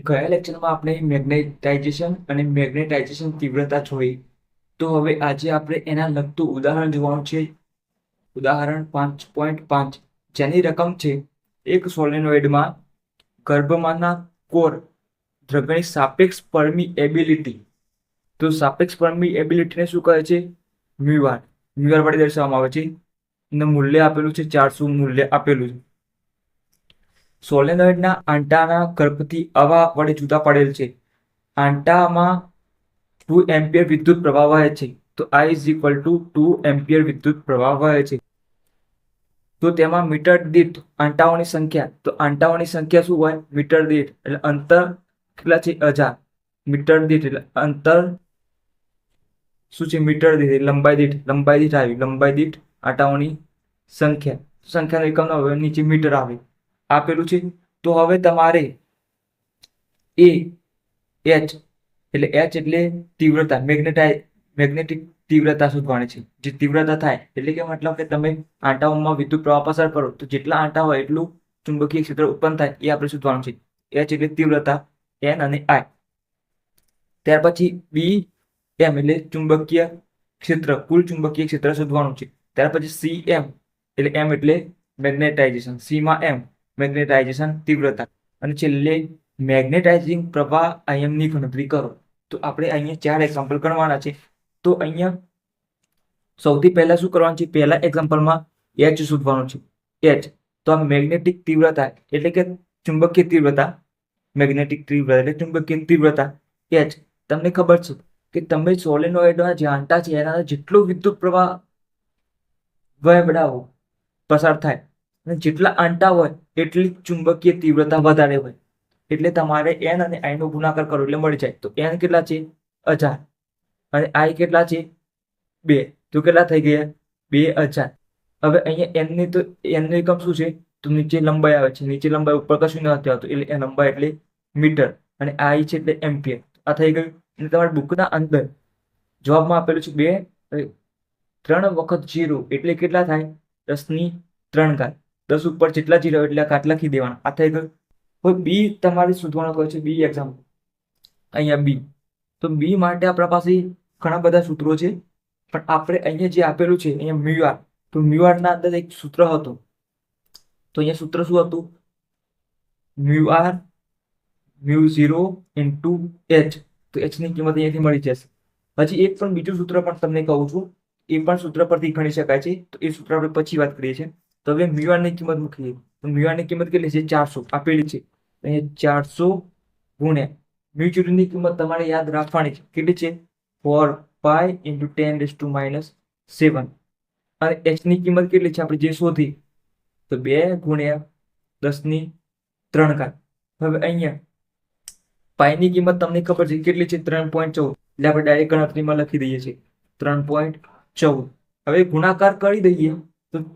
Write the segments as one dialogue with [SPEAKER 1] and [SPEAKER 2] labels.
[SPEAKER 1] ગયા લેક્ચરમાં આપણે મેગ્નેટાઇઝેશન અને મેગ્નેટાઇઝેશન તીવ્રતા જોઈ. તો હવે આજે આપણે એના લગતું ઉદાહરણ જોવાનું છે. ઉદાહરણ 5.5, જેની રકમ છે એક સોલેનોઇડમાં ગર્ભમાનના કોર દ્રવ્યની સાપેક્ષ પરમિએબિલિટી. તો સાપેક્ષ પરમિએબિલિટીને શું કહે છે? મ્યુઆર. મ્યુઆર વડે દર્શાવવામાં આવે છે. એનું મૂલ્ય આપેલું છે 400 મૂલ્ય આપેલું છે. સોલેનોઇડના આંટાના ગર્ભથી હવા વડે જુદા પડેલ છે. આંટામાં 2 એમ્પિયર વિદ્યુત પ્રવાહ વહે છે. તો I is equal to 2 ampere વિદ્યુત પ્રવાહ વહે છે. તો તેમાં મીટર દીઠ આંટાઓની સંખ્યા, તો આંટાઓની સંખ્યા શું હોય? મીટર દીઠ એટલે અંતર કેટલા છે? 1000 મીટર દીઠ એટલે અંતર શું છે? મીટર દીઠ. લંબાઈ દીઠ આવી. લંબાઈ દીઠ આંટાઓની સંખ્યા, સંખ્યાનો એકમ હવે નીચે મીટર આવે આપેલું છે. તો હવે તમારે H એટલે તીવ્રતા, મેગ્નેટિક તીવ્રતા શોધવાની છે. જે તીવ્રતા થાય એટલે કે મતલબ કે તમે આંટાઓમાં વિદ્યુત પ્રવાહ પસાર કરો તો જેટલા આંટા હોય એટલું ચુંબકીય ક્ષેત્ર ઉત્પન્ન થાય એ આપણે શોધવાનું છે. H એટલે તીવ્રતા, N અને I. ત્યાર પછી Bm એટલે ચુંબકીય ક્ષેત્ર, કુલ ચુંબકીય ક્ષેત્ર શોધવાનું છે. ત્યાર પછી Cm એટલે M એટલે મેગ્નેટાઇઝેશન, C માં M મેગ્નેટાઇઝેશન તીવ્રતા, અને છેલ્લે મેગ્નેટાઇઝિંગ પ્રવાહ Im ની ગણતરી કરો. તો આપણે અહીંયા 4 એક્ઝામ્પલ ગણવાના છે. તો અહીંયા સૌથી પહેલા શું કરવાનું છે? પહેલા એક્ઝામ્પલમાં H શોધવાનું છે. H તો આ મેગ્નેટિક તીવ્રતા એટલે કે ચુંબકીય તીવ્રતા, મેગ્નેટિક તીવ્રતા એટલે ચુંબકીય તીવ્રતા H. તમને ખબર છે કે તમે સોલેનોઇડના જે આંટા છે એના જેટલો વિદ્યુત પ્રવાહ વહેવડાવો પસાર થાય અને જેટલા આંટા હોય એટલી ચુંબકીય તીવ્રતા વધારે હોય. એટલે તમારે N અને I નો ગુણાકાર કરો એટલે મળી જાય. તો N કેટલા છે? 1000 અને I કેટલા છે? 2. તો કેટલા થઈ ગયા? 2000. હવે અહીંયા N ની તો N નો એકમ શું છે? તો નીચે લંબાઈ આવે છે. નીચે લંબાઈ, ઉપર કશું નથી આવતું એટલે લંબાઈ એટલે મીટર, અને I છે એટલે એમ્પિયર. આ થઈ ગયું. અને તમારા બુકના અંદર જવાબમાં આપેલું છે 2 3 વખત 0 એટલે કેટલા થાય? 10 ની 3 ઘાત. 10 ઉપર જેટલા 0 એટલે ઘાત લખી દેવાના. આ થઈ ગયું. હવે બી તમારે શોધવાનું કહે છે. બી એક્ઝામ્પલ અહીંયા બી. તો બી માટે આપણા પાસે ઘણા બધા સૂત્રો છે, પણ આપણે અહીંયા જે આપેલું છે અહીંયા મ્યુઆર, તો મ્યુઆરના અંદર એક સૂત્ર હતું. તો અહીંયા સૂત્ર શું હતું? મ્યુઆર મ્યુ0 ઇન્ટુ H. તો H ની કિંમત અહીંયાથી મળી જશે. હજી એક પણ બીજું સૂત્ર પણ તમને કહું છું, એ પણ સૂત્ર પરથી ગણી શકાય છે. તો એ સૂત્ર આપણે પછી વાત કરીએ છીએ. તો હવે મ્યુઆરની કિંમત મૂકીએ. તો મ્યુઆરની કિંમત કેટલી છે? 400 આપેલી છે. અહીંયા 400 ગુણ્યા મ્યુ0ની કિંમત તમારે યાદ રાખવાની છે. કેટલી છે? 4 પાઈ ઇન્ટુ 10⁻⁷. અને H ની કિંમત કેટલી છે આપણે જે શોધી? તો 2 ગુણ્યા 10 ની 3 ઘાત. હવે અહીંયા પાઈની કિંમત તમને ખબર છે કેટલી છે? 3.14. એટલે આપણે ડાયરેક્ટ ગણતરીમાં લખી દઈએ છીએ 3.14. હવે ગુણાકાર કરી દઈએ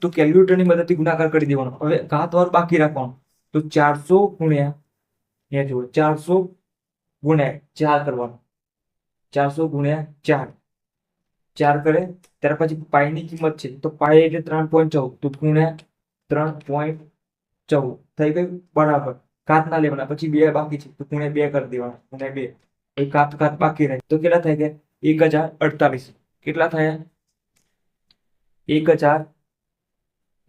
[SPEAKER 1] તો કેલ્ક્યુલેટરની મદદથી ગુણાકાર કરી દેવાનો. હવે ઘાત વાળું બાકી રાખવાનું. તો 400 ગુણ્યા, અહીંયા જુઓ, 400 ગુણ્યા 4 કરવાનું. 400 ગુણ્યા 4 4 કરે. ત્યાર પછી પાઈની કિંમત છે તો પાઈ એટલે 3.14, તો ગુણ્યા 3.14 થઈ ગયું. બરાબર. ઘાત ના લેવાના. પછી 2 બાકી છે તો ગુણ્યા 2 કરી દેવાના. ગુણ્યા 2 એક ઘાત બાકી રહે તો કેટલા થઈ ગયા? 1048. કેટલા થયા?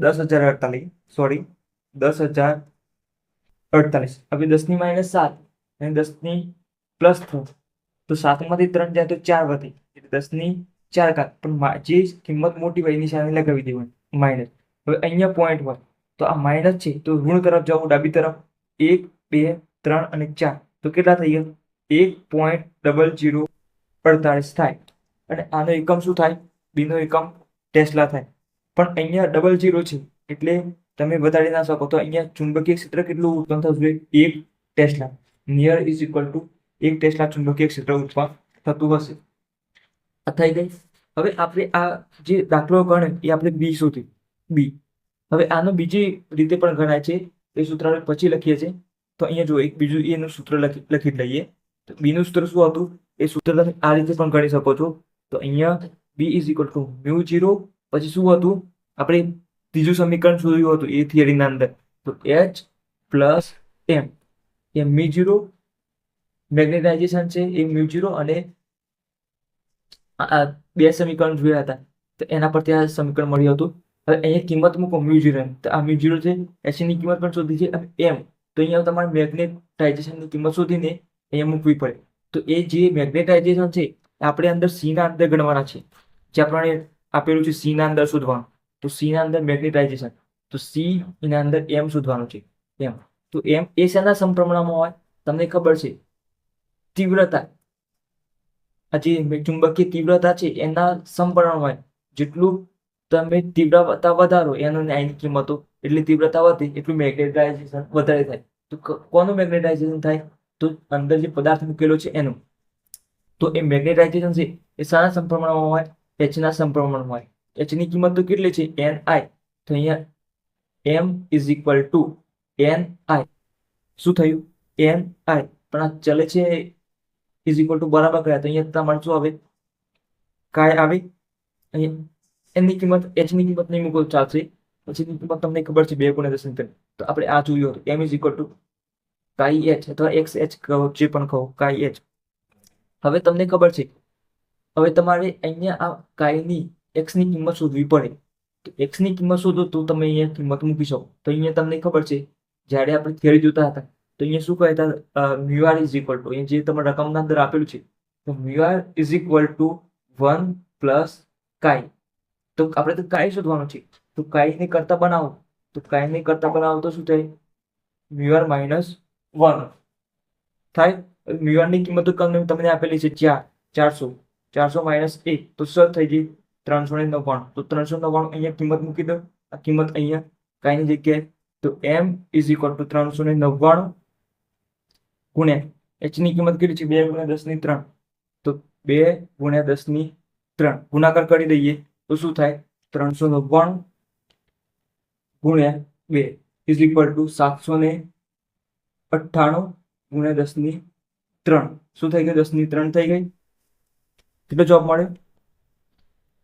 [SPEAKER 1] 1048, સોરી, 10,048. હવે 10 ની -7 અને 10 ની +3, તો 7 માંથી 3 જાય તો 4 વધે એટલે 10 ની 4 ઘાત. પણ જે કિંમત મોટી હોય એની સામે લગાવી દેવાની માઇનસ. હવે અહીંયા પોઈન્ટ હોય તો આ માઇનસ છે તો ઋણ તરફ જવું, ડાબી તરફ. 1 2 3 અને 4 તો કેટલા થઈ ગયા? 1.0048 થાય. અને આનો એકમ શું થાય? બીનો એકમ ટેસ્લા થાય. પણ અહીંયા 00 છે એટલે તમે વધારી ના શકો. તો અહીંયા ચુંબકીય ક્ષેત્ર કેટલું ઉત્પન્ન થતું જોઈએ? 1 tesla. Near is equal two 1 tesla ચુંબકીય ક્ષેત્ર ઉત્પન્ન થતું હશે. આ થઈ ગઈ. હવે આપણે આ જે દાખલો ગણે એ આપણે બી શોધી. બી. હવે આનો બીજી રીતે પણ ગણાય છે. એ સૂત્ર આપણે પછી લખીએ છીએ. તો અહીંયા જો એક બીજું એનું સૂત્ર લખી લઈએ. તો બીનું સૂત્ર શું હતું? એ સૂત્ર તમે આ રીતે પણ ગણી શકો છો. તો અહીંયા બી ઇઝ ઇક્વલ ટુ મ્યુ0, પછી શું હતું? આપણે ત્રીજું સમીકરણ શોધ્યું હતું એ થિયરીના અંદર. તો H પ્લસ M. એ મ્યુ0 મેગ્નેટાઇઝેશન છે એ મ્યુ0 અને બે સમીકરણ જોયા હતા તો એના પરથી આ સમીકરણ મળ્યું હતું. હવે અહીંયા કિંમત મૂકો મ્યુ0, તો આ મ્યુ0 છે, એચની કિંમત પણ શોધી છે અને એમ, તો અહીંયા તમારે મેગ્નેટાઇઝેશનની કિંમત શોધીને અહીંયા મૂકવી પડે. તો એ જે મેગ્નેટાઇઝેશન છે આપણે અંદર સી ના અંદર ગણવાના છે, જે આપણે આપેલું છે સી ના અંદર શોધવાનું. તો સી ના અંદર મેગ્નેટાઇઝેશન, તો સી એના અંદર એમ શોધવાનું છે. એમ તો એમ એ શેના સમપ્રમાણમાં હોય તમને ખબર છે, તીવ્રતા, આ જે ચુંબકીય તીવ્રતા છે એના સમપ્રમાણ હોય. જેટલું તમે તીવ્રતા વધારો એનો ન્યાયની કિંમતો, એટલી તીવ્રતા વધે એટલું મેગ્નેટાઇઝેશન વધારે થાય. તો કોનું મેગ્નેટાઇઝેશન થાય? તો અંદર જે પદાર્થ મૂકેલો છે એનું. તો એ મેગ્નેટાઇઝેશન છે એ શાના સમપ્રમાણમાં હોય? એચના સમપ્રમાણમાં હોય. એચની કિંમત તો કેટલી છે? Ni. તો અહીંયા m is equal two Ni. શું થયું? Ni. પણ આ ચલે છે ઇઝ ઇક્વલ ટુ બરાબર કર્યા તો અહીંયા તમારે શું આવે? કાય આવે. અહીંયા એની કિંમત, એચની કિંમત નહીં મૂકો ચાલશે. પછીની કિંમત તમને ખબર છે 2 × 10 તો આપણે આ જોયું હતું m ઇઝ ઇક્વલ ટુ કાઈ એચ અથવા એક્સ એચ કહો, જે પણ કહો, કાઈ એચ. હવે તમને ખબર છે, હવે તમારે અહીંયા આ કાઈની એક્સની કિંમત શોધવી પડે. તો એક્સની કિંમત શોધો તો તમે અહીંયા કિંમત મૂકી શકો. તો અહીંયા તમને ખબર છે, જ્યારે આપણે થિયરી જોતા હતા તો અહીંયા શું કહેતા? મ્યુઆર ઇઝ ઇક્વલ ટુ, અહીંયા જે તમારા રકમના અંદર આપેલું છે, તો મ્યુઆર ઇઝ ઇક્વલ ટુ 1 પ્લસ કાઈ. તો આપણે તો કાઈ શોધવાનું છે. તો કાઈને કરતા બનાવો, તો કાઈને કરતા બનાવો તો શું થાય? મ્યુઆર માઇનસ 1 થાય. મ્યુઆરની કિંમત તો તમને આપેલી છે 4, 400. 400 માઇનસ 1 તો શું થઈ ગઈ? 399. તો 399 અહીંયા કિંમત મૂકી દો, આ કિંમત અહીંયા કાઈની જગ્યાએ. તો m ઇઝ ઇક્વલ ટુ 399 ગુણ્યા એચની કિંમત કેટલી છે? 2 × 10 3. તો 2 × 10 3 ગુણાકાર કરી દઈએ તો શું થાય? 399 ગુણ્યા 2 ઇઝ ઇક્વલ ટુ 798 ગુણ્યા 10 3. શું થઈ ગયું? 10 3 થઈ ગઈ. કેટલો જવાબ મળે?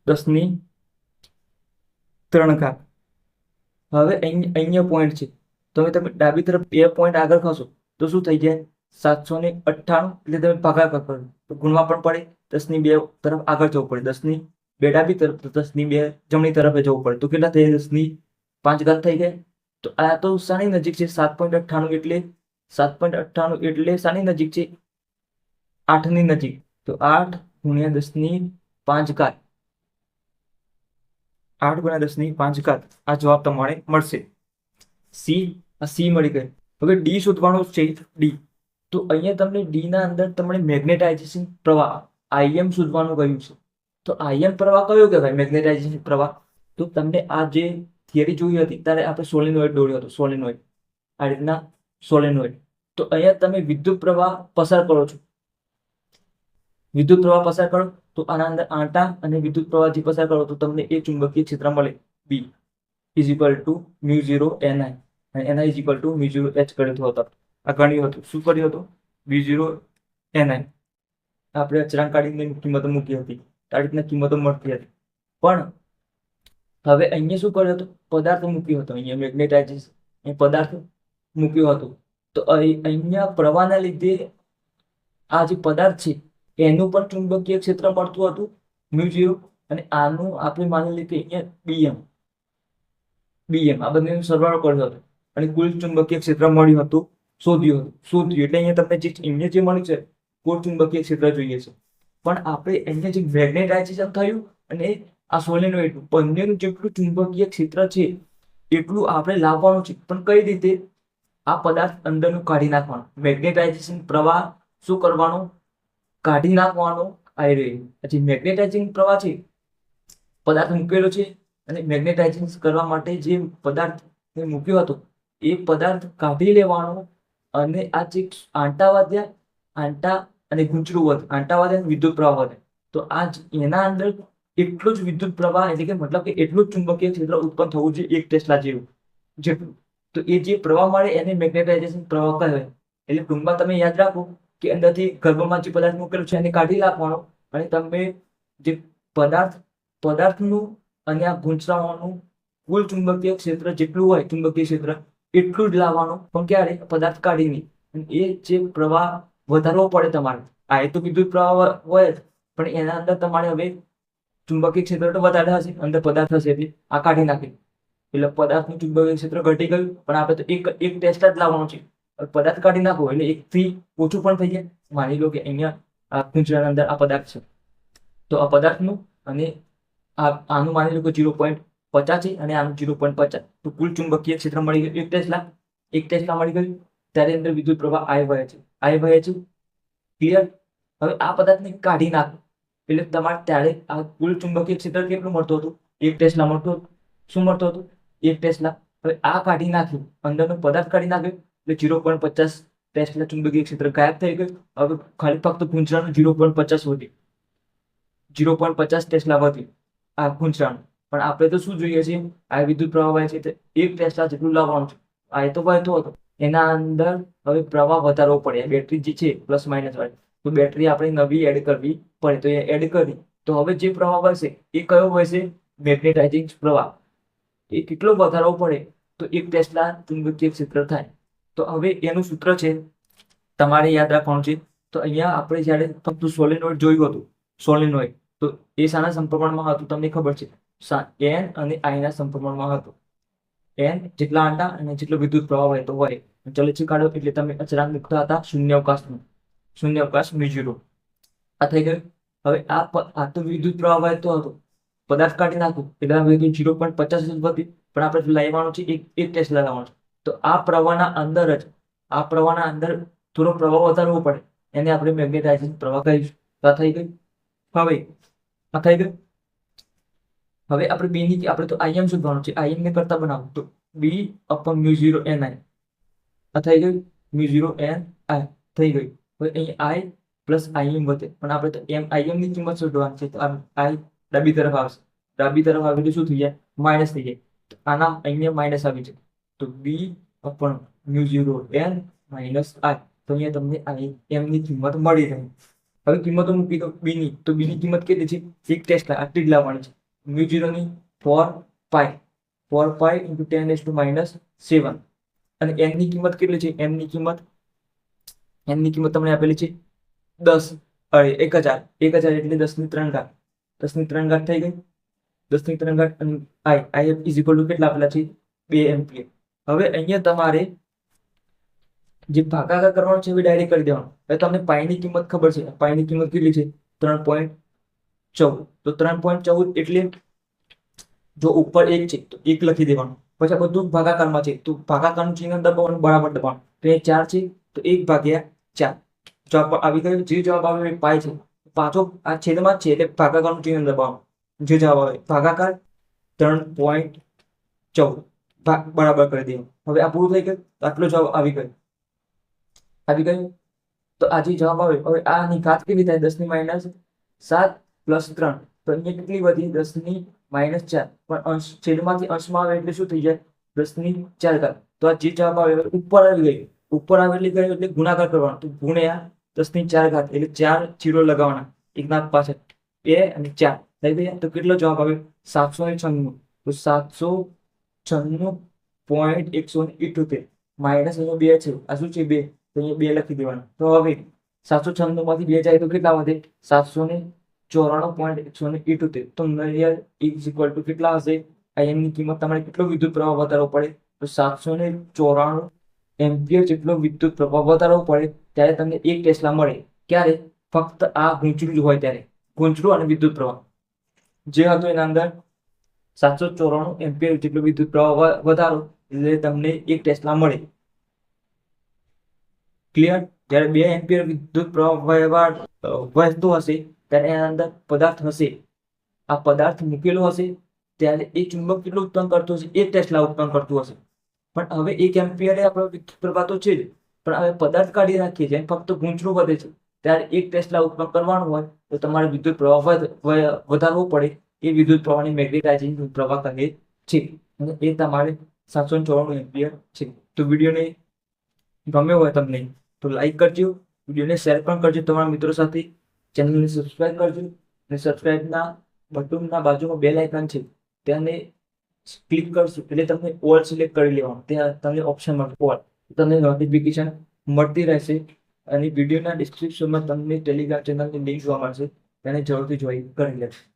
[SPEAKER 1] 10 3 ઘાત. હવે અહીંયા પોઈન્ટ છે, તો હવે તમે ડાબી તરફ 2 પોઈન્ટ આગળ ખસો તો શું થઈ જાય? 798 એટલે તમે ભાગાકાર કરો તો ગુણવા પણ પડે. 10 2 તરફ આગળ જવું પડે, 10 2 ડાબી તરફ, તો 10 2 જમણી તરફે જવું પડે. તો કેટલા થઈ? 10 5 ઘાત થઈ ગયા. તો આ તો શાની નજીક છે? 7.98 એટલે 7.98 એટલે શાની નજીક છે? 8ની નજીક. તો 8 × 10 5 ઘાત. 8 × 10 5 ઘાત આ જવાબ તમારે મળશે. સી, આ સી મળી ગઈ. હવે ડી શોધવાનું છે. ડી, તો અહીંયા તમને ડી ના અંદર તમને મેગ્નેટાઇઝેશન પ્રવાહ IM શોધવાનું કહ્યું છે. તો IM પ્રવાહ કયો કહેવાય? મેગ્નેટાઇઝેશન પ્રવાહ. તો તમને આ જે થિયરી જોઈ હતી ત્યારે આપણે સોલેનોઇડ દોર્યો હતો, સોલેનોઇડ, આ રીતના સોલેનોઇડ. તો અહીંયા તમે વિદ્યુત પ્રવાહ પસાર કરો છો, વિદ્યુત પ્રવાહ પસાર કરો તો આના અંદર આંટા અને વિદ્યુત પ્રવાહ જે પસાર કરો તો તમને એ ચુંબકીય ક્ષેત્ર મળે. B ઇઝ ઇક્વલ ટુ મ્યુ0 Ni અને Ni ઇઝ ઇક્વલ ટુ મ્યુ0 H કર્યું હતો. આ ગણ્યું હતું. શું કર્યું હતું? મ્યુ0 Ni. આપણે અચળાંક કાઢીને કિંમતો મૂકી હતી, આ રીતના કિંમતો મળતી હતી. પણ હવે અહીંયા શું કર્યું હતું? પદાર્થ મૂક્યો હતો. અહીંયા મેગ્નેટાઇઝેશન પદાર્થ મૂક્યો હતો. તો અહીંયા પ્રવાહના લીધે આ જે પદાર્થ છે એનું પણ ચુંબકીય ક્ષેત્ર મળતું હતું મ્યુ0, અને આનું આપણે માની લઈએ કે અહીંયા BM આ બંનેનો સરવાળો કર્યો હતો અને કુલ ચુંબકીય ક્ષેત્ર મળ્યું હતું, શોધ્યું એટલે અહીંયા તમને જે અહીંયા જે મળ્યું છે કુલ ચુંબકીય ક્ષેત્ર જોઈએ છે. પણ આપણે અહીંયા જે મેગ્નેટાઇઝેશન થયું અને આ સોલેનોઇડ બંનેનું જેટલું ચુંબકીય ક્ષેત્ર છે એટલું આપણે લાવવાનું છે. પણ કઈ રીતે? આ પદાર્થ અંદરનું કાઢી નાખવાનું. મેગ્નેટાઇઝેશન પ્રવાહ શું કરવાનો? કાઢી નાખવાનો. જે મેગ્નેટાઇઝિંગ પ્રવાહ છે, પદાર્થ મૂકેલો છે અને મેગ્નેટાઇઝિંગ કરવા માટે જે પદાર્થ મૂક્યો હતો એ પદાર્થ કાઢી લેવાનો. અને આ જે આંટા વધ્યા, આંટા અને ગૂંચળું વધે, આંટા વધે અને વિદ્યુત પ્રવાહ વધે. તો આ એના અંદર એટલું જ વિદ્યુત પ્રવાહ એટલે કે મતલબ કે એટલું જ ચુંબકીય ક્ષેત્ર ઉત્પન્ન થવું જોઈએ 1 ટેસ્લા જેટલું. તો એ જે પ્રવાહ મળે એને મેગ્નેટાઇઝેશન પ્રવાહ કહેવાય. એટલે ટૂંકમાં તમે યાદ રાખો કે અંદરથી ગર્ભમાં જે પદાર્થ મૂકેલો છે એને કાઢી નાખવાનો અને તમે જે પદાર્થનું અને આ ગૂંચળાવાનું કુલ ચુંબકીય ક્ષેત્ર જેટલું હોય ચુંબકીય ક્ષેત્ર એટલું જ લાવવાનું. પણ ક્યારે? પદાર્થ કાઢીને. એ જે પ્રવાહ વધારવો પડે તમારે. આ એ તો વિદ્યુત પ્રવાહ હોય જ, પણ એના અંદર તમારે હવે ચુંબકીય ક્ષેત્ર તો વધારે હશે, અંદર પદાર્થ હશે એટલે આ કાઢી નાખે એટલે પદાર્થનું ચુંબકીય ક્ષેત્ર ઘટી ગયું. પણ આપણે તો એક ટેસ્લા જ લાવવાનું છે. પદાર્થ કાઢી નાખો એટલે 1 થી ઓછું પણ થઈ જાય. માની લો કે અહીંયા આ કૂંચરાની અંદર આ પદાર્થ છે, તો આ પદાર્થનું અને આનું માની લો કે 0.50 છે અને આનું 0.50, તો કુલ ચુંબકીય ક્ષેત્ર મળી ગયું 1 ટેસ્લા મળી ગયું. ત્યારે અંદર વિદ્યુત પ્રવાહ I વહે છે. ક્લિયર? હવે આ પદાર્થને કાઢી નાખો એટલે તમારે ત્યારે આ કુલ ચુંબકીય ક્ષેત્ર કેટલું મળતું હતું? 1 ટેસ્લા મળતું હતું. શું મળતું હતું? 1 ટેસ્લા. હવે આ કાઢી નાખ્યું, અંદરનો પદાર્થ કાઢી નાખ્યો એટલે 0.50 ટેસ્લા ચુંબકીય ક્ષેત્ર ગાયબ થઈ ગયું. હવે ખાલી ફક્ત કૂંચરાનું 0.50 વધ્યું, 0.50 ટેસ્લા વધ્યું આ કૂંચરાનું. પણ આપણે તો શું જોઈએ છીએ? આ વિદ્યુત પ્રવાહ વહે છે, 1 ટેસ્લા જેટલું લાવવાનું છે. આ એ તો વહેતો હતો, એના અંદર હવે પ્રવાહ વધારવો પડે. બેટરી જે છે પ્લસ માઇનસ વાળી, તો બેટરી આપણે નવી એડ કરવી પડે. તો એ એડ કરી તો હવે જે પ્રવાહ વહેશે એ કયો વહેશે? મેગ્નેટાઇઝિંગ પ્રવાહ. એ કેટલો વધારવો પડે? તો 1 ટેસ્લા ચુંબકીય ક્ષેત્ર થાય. તો હવે એનું સૂત્ર છે તમારે યાદ રાખવાનું છે. તો અહીંયા આપણે જ્યારે ફક્ત સોલેનોઇડ જોયું હતું, સોલેનોઇડ, તો એ શાના સંપર્કમાં હતું તમને ખબર છે? N અને I ના સંપર્કમાં હતું. N જેટલા આંટા અને જેટલો વિદ્યુત પ્રવાહ વહેતો હોય. ચલિત કાઢો એટલે તમે અચળાંક મૂકતા હતા શૂન્યાવકાશ μ0. આ થઈ ગયું. હવે આ તો વિદ્યુત પ્રવાહ વહેતો હતો, પદાર્થ કાઢી નાખું એટલે હવે 0.50 જ વધી. પણ આપણે લાવવાનું છે 1 ટેસ્લા લાવવાનું છે. તો આ પ્રવાહના અંદર થોડો પ્રવાહ વધારવો પડે, એને આપણે મેગ્નેટાઇઝિંગ પ્રવાહ કહીશું. તો આ થઈ ગયું. હવે આ થઈ ગયું. હવે આપણે બેની આપણે તો Im શોધવાનું છે. Im ને કરતા બનાવો તો B/μ0 Ni. આ થઈ ગયું. μ0 Ni થઈ ગયું. હવે અહીં I પ્લસ Im વધે, પણ આપણે તો Im ની કિંમત શોધવાની છે. તો I ડાબી તરફ આવશે, ડાબી તરફ આવે એટલે શું થઈ જાય? માઇનસ થઈ જાય. તો આના અહીંયા માઇનસ આવી જાય, તો B/μ0 N માઇનસ I. તો અહીંયા તમને Im ની કિંમત મળી રહે. હવે કિંમતો મૂકી દો B ની, તો B ની કિંમત કેટલી છે? 1 ટેસ્લા આટલી જ લાવવાની છે. μ0 ની 4π × 10⁻⁷. અને n ની કિંમત કેટલી છે? n ની કિંમત તમને આપેલી છે 10, 1000 એટલે 10⁻³ 10⁻³ થઈ ગઈ. 10⁻³ અને I ઇઝ ઇક્વલ ટુ કેટલા આપેલા છે? 2 એમ્પિયર. હવે અહીંયા તમારે જે ભાગાકાર કરવાનો છે એ ડાયરેક્ટ કરી દેવાનો. હવે તમને પાઈની કિંમત ખબર છે. પાઈની કિંમત કેટલી છે? 3.14. તો 3.14 એટલે જો ઉપર 1 છે તો 1 લખી દેવાનું. પછી આ બધું ભાગાકારમાં છે તો ભાગાકારનું ચિહ્ન દબાવવાનું, બરાબર દબાવવાનું. તો એ 4 છે તો 1/4 જવાબ આવી ગયો. જે જવાબ આવે એ પાઈ છે. પાછો આ છેદમાં છે એટલે ભાગાકારનું ચિહ્ન દબાવવાનું. જે જવાબ આવે ભાગાકાર 3.14 બરાબર કરી દેવાનું. હવે આ પૂરું થઈ ગયું. આટલો જવાબ આવી ગયો. તો આ જે જવાબ આવે, હવે આની ઘાત કેવી થાય? 10⁻⁷ પ્લસ 3. તો અહીંયા કેટલી વધી? 10⁻⁴. પણ છેદમાંથી અંશમાં આવે એટલે શું થઈ જાય? 10⁴. તો આ જે જવાબ આવે ઉપર આવી ગયું. ઉપર આવેલી ગયું એટલે ગુણાકાર કરવાનો. તો ગુણ્યા 10⁴ એટલે 4 0 લગાવવાના એકના પાછળ 2 અને 4 થઈ ગયા. તો કેટલો જવાબ આવે? 796. તો 796.178 માઇનસ અહીંયા 2 છે. આ શું છે? 2. તો અહીંયા 2 લખી દેવાના. તો હવે 796 માંથી 2 જાય તો કેટલા વધે? 794.178. તો નરિયર ઇઝ ઇક્વલ ટુ કેટલા હશે? Im ની કિંમત તમારે કેટલો વિદ્યુત પ્રવાહ વધારવો પડે? તો 794 એમ્પિયર જેટલો વિદ્યુત પ્રવાહ વધારવો પડે ત્યારે તમને 1 ટેસ્લા મળે. ક્યારે? ફક્ત આ ગૂંચળું જ હોય ત્યારે. ગૂંચળું અને વિદ્યુત પ્રવાહ જે હતો એના અંદર 794 એમ્પિયર જેટલો વિદ્યુત પ્રવાહ વધારો એટલે તમને 1 ટેસ્લા મળે. ક્લિયર? જ્યારે 2 એમ્પિયર વિદ્યુત પ્રવાહ વહેતો હશે ત્યારે એના અંદર પદાર્થ હશે. આ પદાર્થ મૂકેલો હશે ત્યારે એ ચુંબક કેટલું ઉત્પન્ન કરતું હશે? 1 ટેસ્લા ઉત્પન્ન કરતું હશે. પણ હવે 1 એમ્પિયર આપણો વિદ્યુત પ્રવાહ તો છે જ, પણ હવે પદાર્થ કાઢી નાખીએ છીએ ફક્ત ગૂંચળું વધે છે ત્યારે 1 ટેસ્લા ઉત્પન્ન કરવાનું હોય તો તમારે વિદ્યુત પ્રવાહ વધારવો પડે. એ વિદ્યુત પ્રવાહની મેગ્નેટાઇઝિંગ પ્રવાહ કહે છે અને એ તમારે 794 એમ્પિયર છે. તો વિડીયોને ગમ્યો હોય તમને તો લાઈક કરજો, વિડીયોને શેર પણ કરજો તમારા મિત્રો સાથે, ચેનલને સબસ્ક્રાઇબ કરજો અને સબસ્ક્રાઇબના બટનના બાજુમાં બેલ આઇકન છે તેને ક્લિક કરશો એટલે તમને ઓલ સિલેક્ટ કરી લેવાનું. ત્યાં તમને ઓપ્શન મળશે ઓલ, તમને નોટિફિકેશન મળતી રહેશે અને વિડીયોના ડિસ્ક્રિપ્શનમાં તમને ટેલિગ્રામ ચેનલની લિંક જોવા મળશે તેને જરૂરથી જોઈન કરી લેજો.